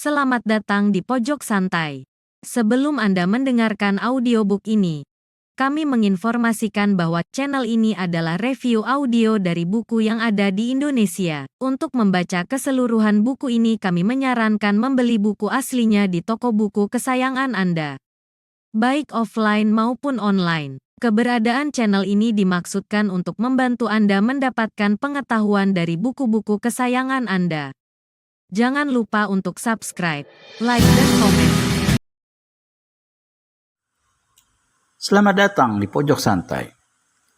Selamat datang di Pojok Santai. Sebelum Anda mendengarkan audiobook ini, kami menginformasikan bahwa channel ini adalah review audio dari buku yang ada di Indonesia. Untuk membaca keseluruhan buku ini kami menyarankan membeli buku aslinya di toko buku kesayangan Anda, baik offline maupun online. Keberadaan channel ini dimaksudkan untuk membantu Anda mendapatkan pengetahuan dari buku-buku kesayangan Anda. Jangan lupa untuk subscribe, like, dan komen. Selamat datang di Pojok Santai,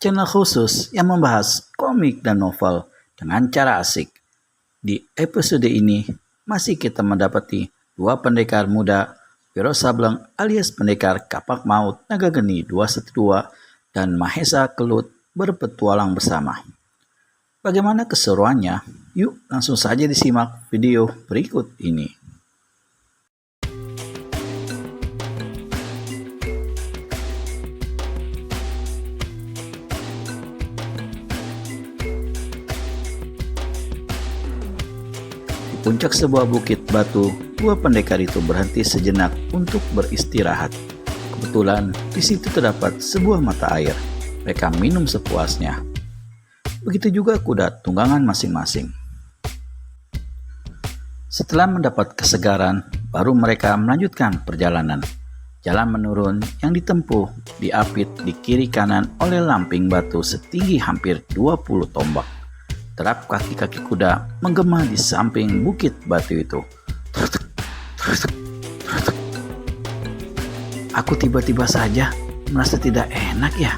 channel khusus yang membahas komik dan novel dengan cara asik. Di episode ini, masih kita mendapati dua pendekar muda, Wiro Sableng alias pendekar Kapak Maut Naga Geni 212 dan Mahesa Kelut berpetualang bersama. Bagaimana keseruannya? Yuk langsung saja disimak video berikut ini. Di puncak sebuah bukit batu, dua pendekar itu berhenti sejenak untuk beristirahat. Kebetulan di situ terdapat sebuah mata air. Mereka minum sepuasnya. Begitu juga kuda tunggangan masing-masing. Setelah mendapat kesegaran, baru mereka melanjutkan perjalanan. Jalan menurun yang ditempuh diapit di kiri kanan oleh lamping batu setinggi hampir 20 tombak. Terap kaki-kaki kuda menggema di samping bukit batu itu. Aku tiba-tiba saja merasa tidak enak ya.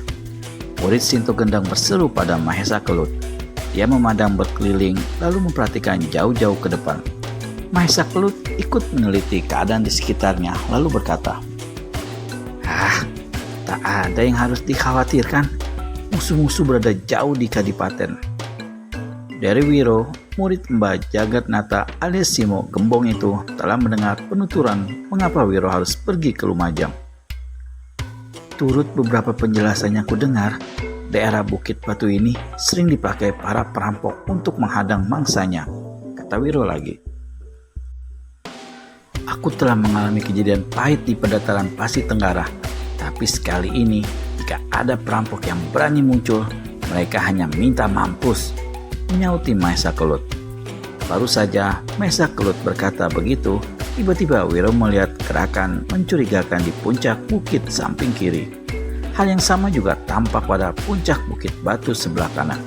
Murid Sinto Gendang berseru pada Mahesa Kelut. Dia memandang berkeliling lalu memperhatikan jauh-jauh ke depan. Mahesa Kelut ikut meneliti keadaan di sekitarnya lalu berkata, tak ada yang harus dikhawatirkan. Musuh-musuh berada jauh di Kadipaten. Dari Wiro, murid Mbah Jagatnata alias Simo Gembong itu telah mendengar penuturan mengapa Wiro harus pergi ke Lumajang. Turut beberapa penjelasan yang kudengar, daerah Bukit Batu ini sering dipakai para perampok untuk menghadang mangsanya, kata Wiro lagi. Aku telah mengalami kejadian pahit di pendataran Pasir Tenggara, tapi sekali ini jika ada perampok yang berani muncul, mereka hanya minta mampus, menyauti Mahesa Kelut. Baru saja Mahesa Kelut berkata begitu, tiba-tiba Wiro melihat gerakan mencurigakan di puncak bukit samping kiri. Hal yang sama juga tampak pada puncak bukit batu sebelah kanan.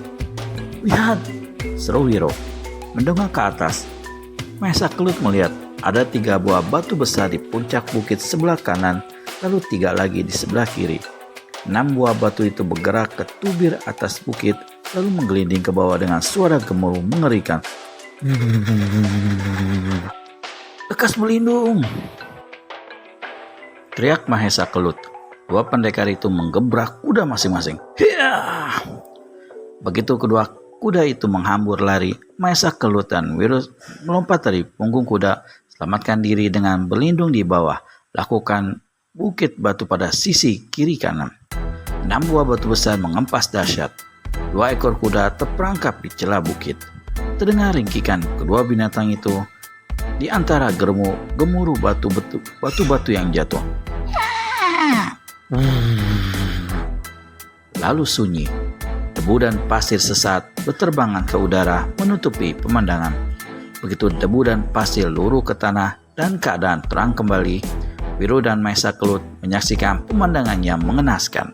Lihat, seru Wiro. Mendongak ke atas, Mahesa Kelut melihat ada 3 buah batu besar di puncak bukit sebelah kanan, lalu 3 lagi di sebelah kiri. 6 buah batu itu bergerak ke tubir atas bukit, lalu menggelinding ke bawah dengan suara gemuruh mengerikan. Lekas melindung! Teriak Mahesa Kelut. Dua pendekar itu menggebrak kuda masing-masing. Hiya! Begitu kedua kuda itu menghambur lari, Mahesa Kelut dan Wiro melompat dari punggung kuda, selamatkan diri dengan berlindung di bawah, lakukan bukit batu pada sisi kiri kanan. 6 buah batu besar mengempas dahsyat. 2 ekor kuda terperangkap di celah bukit. Terdengar ringkikan kedua binatang itu di antara gemuruh batu-batu yang jatuh. Lalu sunyi. Debu dan pasir sesat berterbangan ke udara menutupi pemandangan. Begitu debu dan pasir luruh ke tanah dan keadaan terang kembali, Wiro dan Mahesa Kelut menyaksikan pemandangan yang mengenaskan.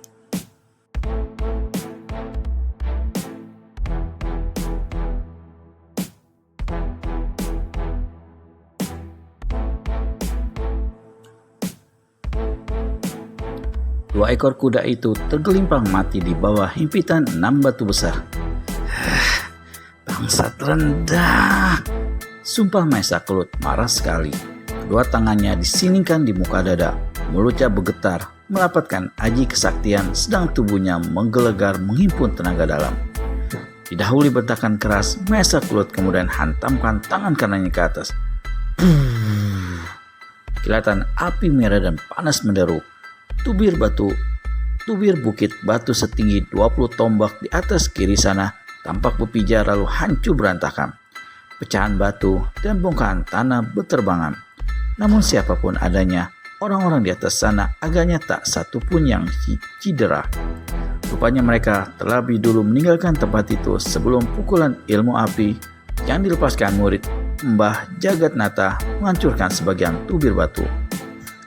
Dua ekor kuda itu tergelimpang mati di bawah himpitan 6 batu besar. Bangsat rendah, sumpah Mahesa Kelut marah sekali. Kedua tangannya disilingkan di muka dada, mulutnya bergetar, merapatkan aji kesaktian, sedang tubuhnya menggelegar menghimpun tenaga dalam. Didahului bentakan keras, Mahesa Kelut kemudian hantamkan tangan kanannya ke atas. Kilatan api merah dan panas menderu. Tubir bukit batu setinggi 20 tombak di atas kiri sana tampak berpijar lalu hancur berantakan. Pecahan batu dan bongkahan tanah berterbangan. Namun siapapun adanya, orang-orang di atas sana agaknya tak satu pun yang cedera. Rupanya mereka terlebih dulu meninggalkan tempat itu sebelum pukulan ilmu api yang dilepaskan murid Mbah Jagatnata menghancurkan sebagian tubir batu.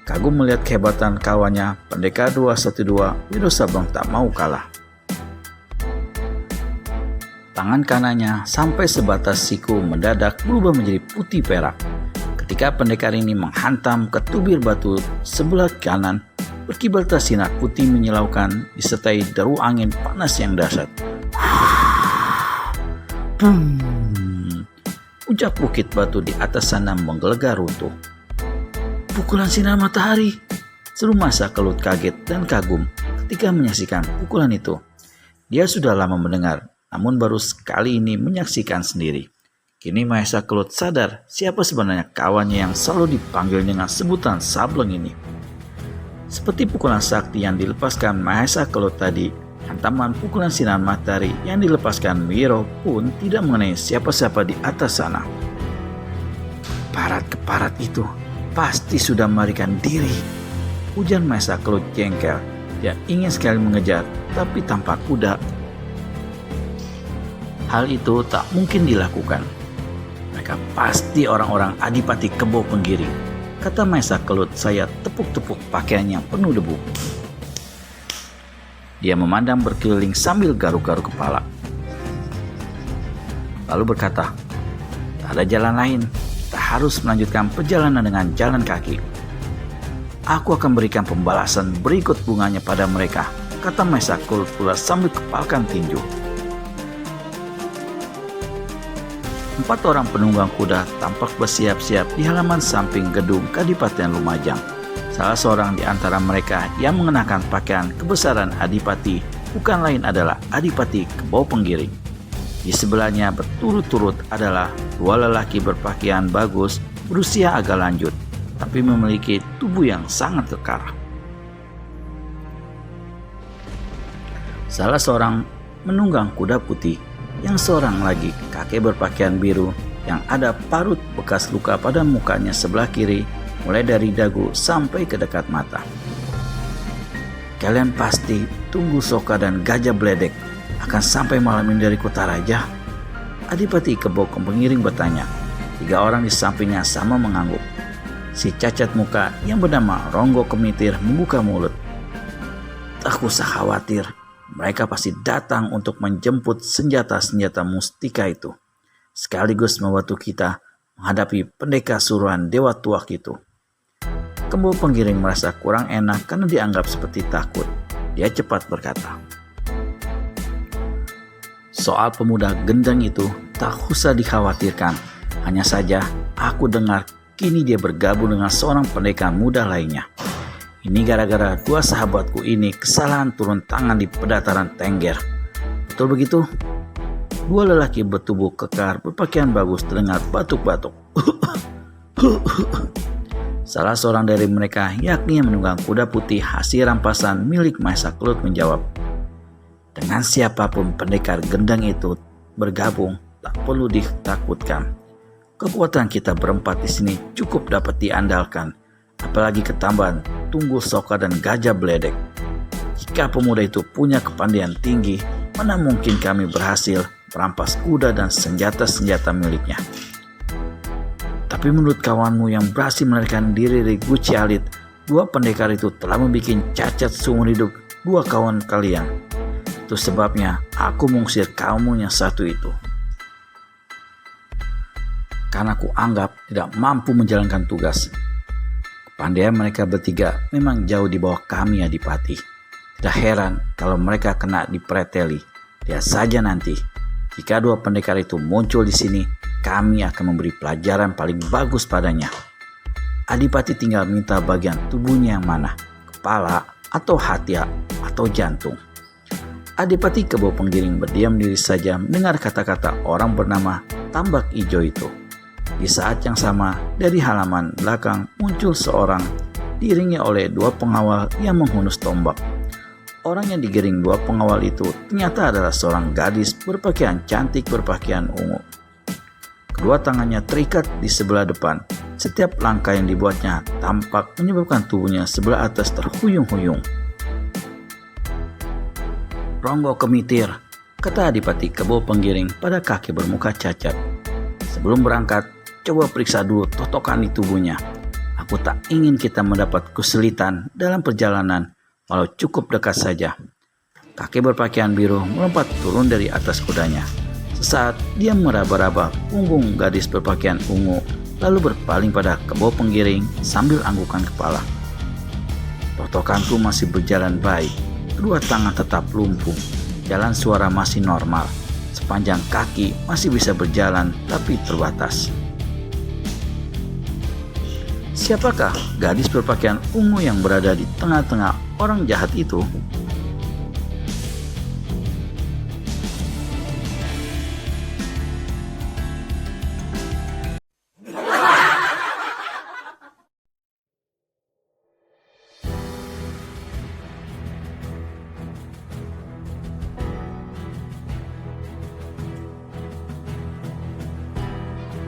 Kagum melihat kehebatan kawannya, Pendekar 212, Wiro Sableng tak mau kalah. Tangan kanannya sampai sebatas siku mendadak berubah menjadi putih perak. Ketika pendekar ini menghantam ke tubir batu sebelah kanan, berkibarlah sinar putih menyilaukan disertai deru angin panas yang dahsyat. Puncak bukit batu di atas sana menggelegar runtuh. Pukulan sinar matahari, seru Mahesa Kelut kaget dan kagum ketika menyaksikan pukulan itu. Dia sudah lama mendengar, namun baru sekali ini menyaksikan sendiri. Kini Mahesa Kelut sadar siapa sebenarnya kawannya yang selalu dipanggil dengan sebutan Sableng ini. Seperti pukulan sakti yang dilepaskan Mahesa Kelut tadi, hantaman pukulan sinar matahari yang dilepaskan Wiro pun tidak mengenai siapa-siapa di atas sana. Parat keparat itu pasti sudah melarikan diri, ujar Mahesa Kelut jengkel. Dia ingin sekali mengejar, tapi tanpa kuda. Hal itu tak mungkin dilakukan. Mereka pasti orang-orang Adipati Kebo Penggiring, kata Mahesa Kelut saya tepuk-tepuk pakaian yang penuh debu. Dia memandang berkeliling sambil garuk-garuk kepala. Lalu berkata, tak ada jalan lain. Tak harus melanjutkan perjalanan dengan jalan kaki. Aku akan berikan pembalasan berikut bunganya pada mereka, kata Mahesa Kelut pula sambil kepalkan tinju. 4 orang penunggang kuda tampak bersiap-siap di halaman samping gedung Kadipaten Lumajang. Salah seorang di antara mereka yang mengenakan pakaian kebesaran Adipati bukan lain adalah Adipati Kebo Penggiring. Di sebelahnya berturut-turut adalah 2 lelaki berpakaian bagus berusia agak lanjut, tapi memiliki tubuh yang sangat kekar. Salah seorang menunggang kuda putih, yang seorang lagi kakek berpakaian biru yang ada parut bekas luka pada mukanya sebelah kiri, mulai dari dagu sampai ke dekat mata. Kalian pasti tunggu Soka dan Gajah Bledek akan sampai malam ini dari kota raja? Adipati Kebo Penggiring bertanya. 3 orang di sampingnya sama mengangguk. Si cacat muka yang bernama Ronggo Kemitir membuka mulut. Tak usah khawatir, mereka pasti datang untuk menjemput senjata-senjata mustika itu, sekaligus membantu kita menghadapi pendekar suruhan Dewa Tuak itu. Kebo Penggiring merasa kurang enak karena dianggap seperti takut. Dia cepat berkata, soal pemuda gendeng itu tak usah dikhawatirkan. Hanya saja aku dengar kini dia bergabung dengan seorang pendekar muda lainnya. Ini gara-gara 2 sahabatku ini kesalahan turun tangan di pedataran Tengger. Betul begitu? 2 lelaki bertubuh kekar berpakaian bagus terdengar batuk-batuk. Salah seorang dari mereka, yakni yang menunggang kuda putih hasil rampasan milik Mahesa Kelut, menjawab, dengan siapapun pendekar gendang itu bergabung, tak perlu ditakutkan. Kekuatan kita berempat di sini cukup dapat diandalkan, apalagi ketambahan Tunggul Soka dan Gajah Bledek. Jika pemuda itu punya kepandaian tinggi, mana mungkin kami berhasil merampas kuda dan senjata-senjata miliknya. Tapi menurut kawanmu yang berhasil melarikan diri dari Guci Alit, 2 pendekar itu telah membuat cacat seumur hidup 2 kawan kalian. Itu sebabnya aku mengusir kamu yang satu itu. Karena aku anggap tidak mampu menjalankan tugas. Kepandaian mereka bertiga memang jauh di bawah kami, Adipati. Tidak heran kalau mereka kena dipreteli. Lihat saja nanti, jika 2 pendekar itu muncul di sini, kami akan memberi pelajaran paling bagus padanya. Adipati tinggal minta bagian tubuhnya yang mana, kepala atau hati atau jantung. Adipati Kebo Penggiring berdiam diri saja mendengar kata-kata orang bernama Tambak Ijo itu. Di saat yang sama, dari halaman belakang muncul seorang diiringi oleh 2 pengawal yang menghunus tombak. Orang yang digiring 2 pengawal itu ternyata adalah seorang gadis berpakaian cantik berpakaian ungu. Kedua tangannya terikat di sebelah depan, Setiap langkah yang dibuatnya tampak menyebabkan tubuhnya sebelah atas terhuyung-huyung. "Ronggo Kemitir," kata Adipati Kebo Penggiring pada kakek bermuka cacat. "Sebelum berangkat, coba periksa dulu totokan di tubuhnya. Aku tak ingin kita mendapat kesulitan dalam perjalanan, walau cukup dekat saja." Kakek berpakaian biru melompat turun dari atas kudanya. Sesaat dia meraba-raba punggung gadis berpakaian ungu, lalu berpaling pada Kebo Penggiring sambil anggukan kepala. "Totokanku masih berjalan baik, kedua tangan tetap lumpuh, jalan suara masih normal, sepanjang kaki masih bisa berjalan tapi terbatas." Siapakah gadis berpakaian ungu yang berada di tengah-tengah orang jahat itu?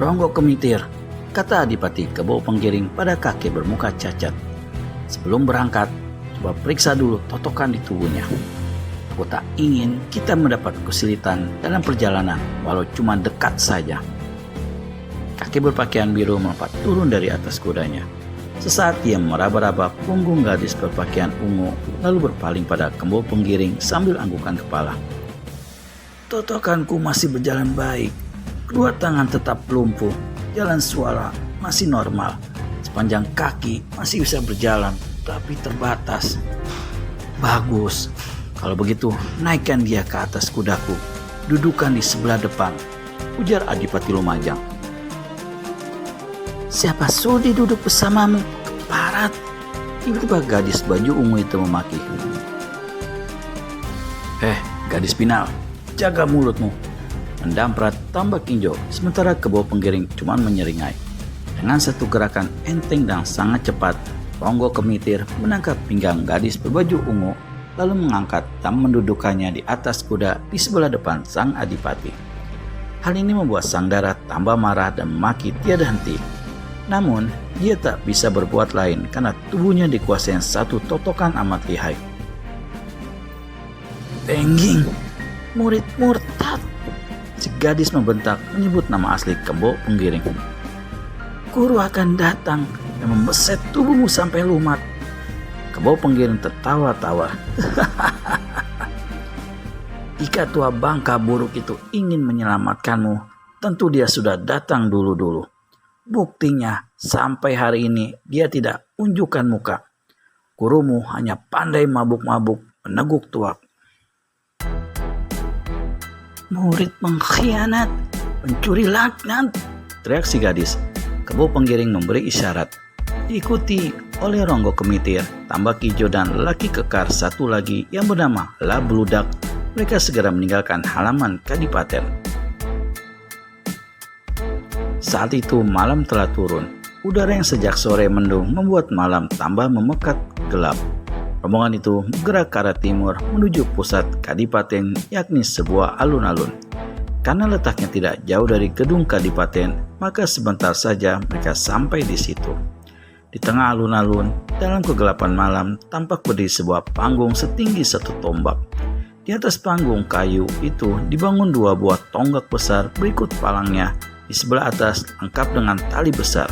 "Ronggo Kemitir," kata Adipati Kebo Penggiring pada kakek bermuka cacat. "Sebelum berangkat, coba periksa dulu totokan di tubuhnya. Aku tak ingin kita mendapat kesulitan dalam perjalanan, walau cuma dekat saja." Kakek berpakaian biru melompat turun dari atas kudanya. Sesaat ia meraba-raba punggung gadis berpakaian ungu, lalu berpaling pada Kebo Penggiring sambil anggukan kepala. "Totokanku masih berjalan baik, kedua tangan tetap lumpuh, jalan suara masih normal, sepanjang kaki masih bisa berjalan, tapi terbatas." "Bagus, kalau begitu naikkan dia ke atas kudaku, dudukan di sebelah depan," ujar Adipati Lumajang. "Siapa sudi duduk bersamamu, keparat?" tiba-tiba gadis baju ungu itu memaki. Gadis pinal, jaga mulutmu," mendamprat Tambak Kinjo, sementara Kebo Penggiring cuma menyeringai. Dengan satu gerakan enteng dan sangat cepat, Ronggo Kemitir menangkap pinggang gadis berbaju ungu, lalu mengangkat dan mendudukannya di atas kuda di sebelah depan sang adipati. Hal ini membuat sang dara tambah marah dan memaki tiada henti. Namun, dia tak bisa berbuat lain karena tubuhnya dikuasai satu totokan amat lihai. "Pengging, murid murtad!" Si gadis membentak menyebut nama asli Kebo Penggiring. "Guru akan datang dan membeset tubuhmu sampai lumat." Kebo Penggiring tertawa-tawa. "Jika tua bangka buruk itu ingin menyelamatkanmu, tentu dia sudah datang dulu-dulu. Buktinya, sampai hari ini dia tidak unjukkan muka. Gurumu hanya pandai mabuk-mabuk meneguk tuak." "Murid pengkhianat, pencuri laknat!" teriak si gadis. Kebo Penggiring memberi isyarat. Diikuti oleh Ronggo Kemitir, Tambak Ijo, dan lelaki kekar satu lagi yang bernama La Beludak. Mereka segera meninggalkan halaman kadipaten. Saat itu malam telah turun. Udara yang sejak sore mendung membuat malam tambah memekat gelap. Rombongan itu bergerak ke arah timur menuju pusat kadipaten, yakni sebuah alun-alun. Karena letaknya tidak jauh dari gedung kadipaten, maka sebentar saja mereka sampai di situ. Di tengah alun-alun, dalam kegelapan malam, tampak berdiri sebuah panggung setinggi 1 tombak. Di atas panggung kayu itu dibangun 2 buah tonggak besar berikut palangnya, di sebelah atas lengkap dengan tali besar.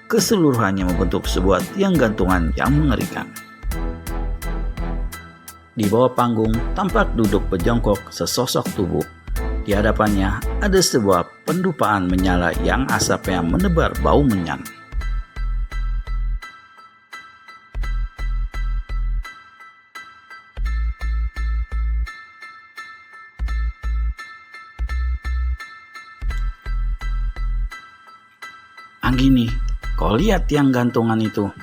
Keseluruhannya membentuk sebuah tiang gantungan yang mengerikan. Di bawah panggung tampak duduk berjongkok sesosok tubuh. Di hadapannya ada sebuah pendupaan menyala yang asapnya menebar bau menyan. "Anggini, kau lihat tiang gantungan itu?"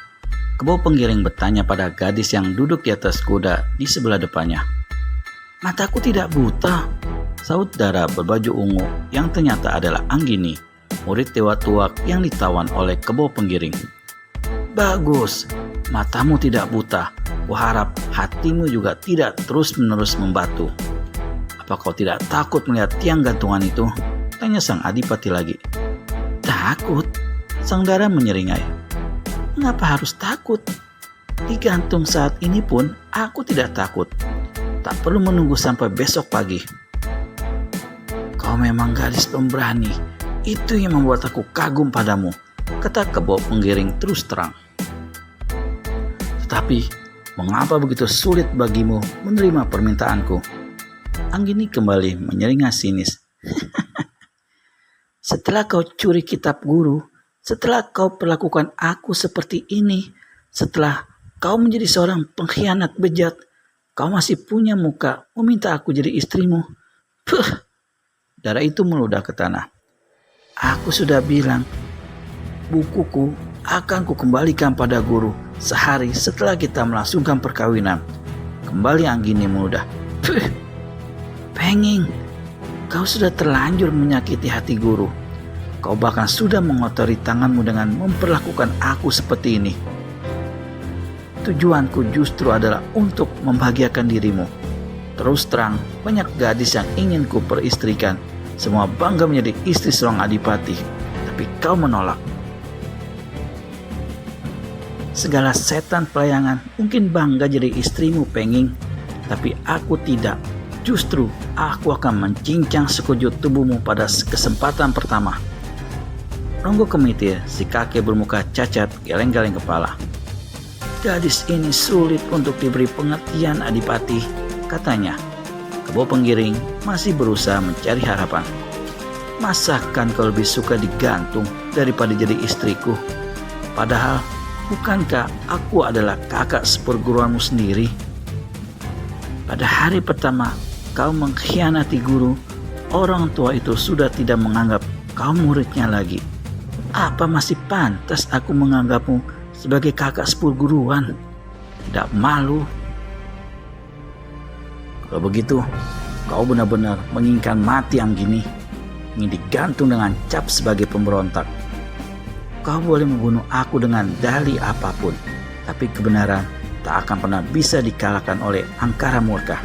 Kebo Penggiring bertanya pada gadis yang duduk di atas kuda di sebelah depannya. "Mataku tidak buta," saut dara berbaju ungu yang ternyata adalah Anggini, murid Dewa Tuak yang ditawan oleh Kebo Penggiring. "Bagus, matamu tidak buta. Kuharap hatimu juga tidak terus-menerus membatu. Apa kau tidak takut melihat tiang gantungan itu?" tanya sang adipati lagi. "Takut?" Sang Dara menyeringai. Mengapa harus takut? Digantung saat ini pun aku tidak takut. Tak perlu menunggu sampai besok pagi. Kau memang gadis pemberani. Itu yang membuat aku kagum padamu, kata Kebo Penggiring terus terang. Tetapi, mengapa begitu sulit bagimu menerima permintaanku? Anggini kembali menyeringai sinis. Setelah kau curi kitab guru, setelah kau perlakukan aku seperti ini, setelah kau menjadi seorang pengkhianat bejat, kau masih punya muka meminta aku jadi istrimu. Puh! Dara itu meludah ke tanah. Aku sudah bilang, bukuku akan kukembalikan pada guru sehari setelah kita melangsungkan perkawinan. Kembali Anggini meludah. Puh! Penging, kau sudah terlanjur menyakiti hati guru. Kau bahkan sudah mengotori tanganmu dengan memperlakukan aku seperti ini. Tujuanku justru adalah untuk membahagiakan dirimu. Terus terang, banyak gadis yang ingin ku peristrikan. Semua bangga menjadi istri seorang adipati, tapi kau menolak. Segala setan pelayangan mungkin bangga jadi istrimu, Penging, tapi aku tidak. Justru aku akan mencincang sekujur tubuhmu pada kesempatan pertama. Ronggo Kemitir, si kakek bermuka cacat, geleng-geleng kepala. Gadis ini sulit untuk diberi pengertian, Adipati, katanya. Kebo Penggiring masih berusaha mencari harapan. Masakan kau lebih suka digantung daripada jadi istriku? Padahal, bukankah aku adalah kakak seperguruanmu sendiri? Pada hari pertama kau mengkhianati guru, orang tua itu sudah tidak menganggap kau muridnya lagi. Apa masih pantas aku menganggapmu sebagai kakak seperguruan? Tidak malu? Kalau begitu, kau benar-benar menginginkan mati Anggini, ingin digantung dengan cap sebagai pemberontak. Kau boleh membunuh aku dengan dalih apapun, tapi kebenaran tak akan pernah bisa dikalahkan oleh angkara murka.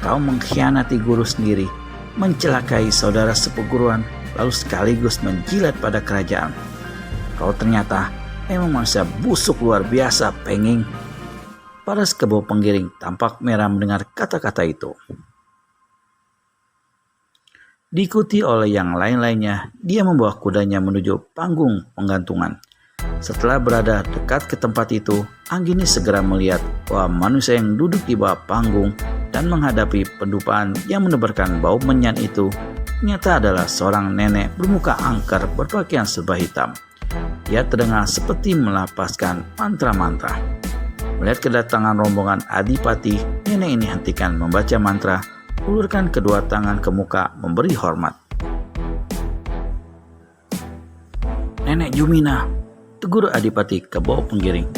Kau mengkhianati guru sendiri, mencelakai saudara seperguruan, lalu sekaligus menjilat pada kerajaan. Kau ternyata memang manusia busuk luar biasa, Penging. Paras Kebo Penggiring tampak merah mendengar kata-kata itu. Diikuti oleh yang lain-lainnya, dia membawa kudanya menuju panggung penggantungan. Setelah berada dekat ke tempat itu, Anggini segera melihat bahwa manusia yang duduk di bawah panggung dan menghadapi pendupaan yang menebarkan bau menyan itu ternyata adalah seorang nenek bermuka angker berpakaian serba hitam. Dia terdengar seperti melapaskan mantra-mantra. Melihat kedatangan rombongan adipati, nenek ini hentikan membaca mantra, ulurkan kedua tangan ke muka memberi hormat. Nenek Jumina, tegur adipati Kebo Penggiring.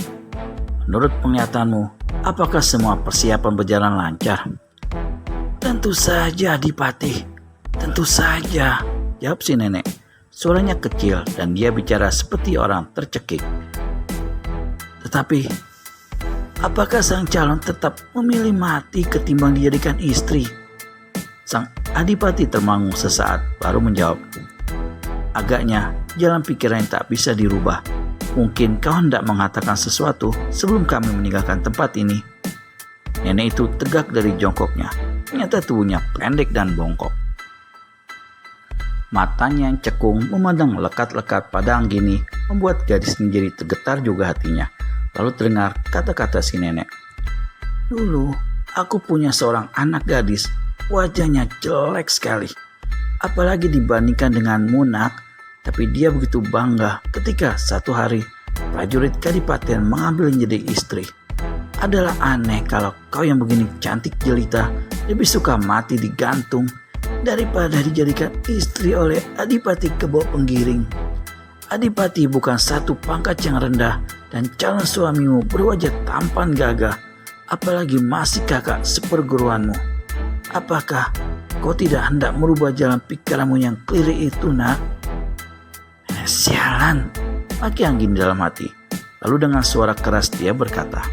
Menurut penglihatanmu, apakah semua persiapan berjalan lancar? Tentu saja, Adipati. Tentu saja, jawab si nenek. Suaranya kecil dan dia bicara seperti orang tercekik. Tetapi, apakah sang calon tetap memilih mati ketimbang dijadikan istri? Sang adipati termangu sesaat baru menjawab. Agaknya jalan pikiran tak bisa dirubah. Mungkin kau hendak mengatakan sesuatu sebelum kami meninggalkan tempat ini. Nenek itu tegak dari jongkoknya. Ternyata tubuhnya pendek dan bongkok. Matanya yang cekung memandang lekat-lekat pada Anggini membuat gadis menjadi tergetar juga hatinya. Lalu terdengar kata-kata si nenek. Dulu aku punya seorang anak gadis, wajahnya jelek sekali. Apalagi dibandingkan dengan Munak, tapi dia begitu bangga ketika satu hari prajurit kadipaten mengambil menjadi istri. Adalah aneh kalau kau yang begini cantik jelita lebih suka mati digantung daripada dijadikan istri oleh Adipati Kebo Penggiring. Adipati bukan satu pangkat yang rendah dan calon suamimu berwajah tampan gagah, apalagi masih kakak seperguruanmu. Apakah kau tidak hendak merubah jalan pikiranmu yang keliru itu, nak? Sialan, maki Anggini dalam hati. Lalu dengan suara keras dia berkata,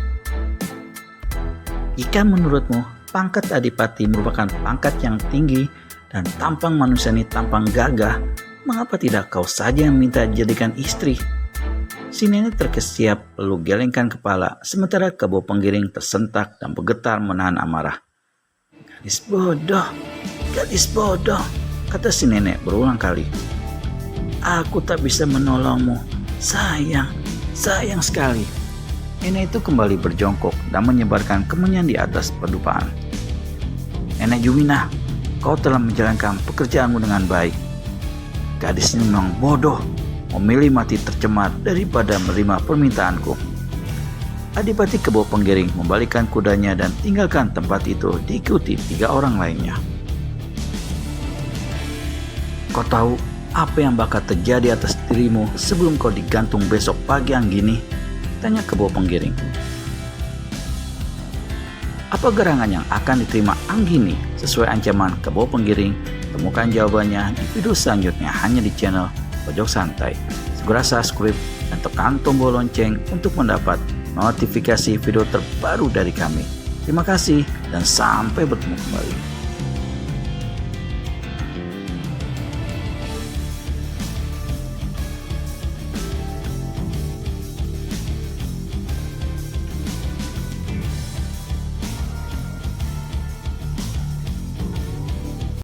jika menurutmu pangkat adipati merupakan pangkat yang tinggi dan tampang manusia ini tampang gagah, mengapa tidak kau saja yang minta dijadikan istri? Si nenek terkesiap lalu gelengkan kepala, sementara Kebo Penggiring tersentak dan bergetar menahan amarah. Gadis bodoh, kata si nenek berulang kali. Aku tak bisa menolongmu, sayang sekali. Nenek itu kembali berjongkok dan menyebarkan kemenyan di atas pedupaan. Nenek Juminah, kau telah menjalankan pekerjaanmu dengan baik. Gadis ini memang bodoh, memilih mati tercemar daripada menerima permintaanku. Adipati Kebo Penggiring membalikkan kudanya dan tinggalkan tempat itu diikuti 3 orang lainnya. Kau tahu apa yang bakal terjadi atas dirimu sebelum kau digantung besok pagi yang gini? Tanya Kebo Penggiring. Apa gerangan yang akan diterima Anggini sesuai ancaman Kebo Penggiring? Temukan jawabannya di video selanjutnya hanya di channel Pojok Santai. Segera subscribe dan tekan tombol lonceng untuk mendapat notifikasi video terbaru dari kami. Terima kasih dan sampai bertemu kembali.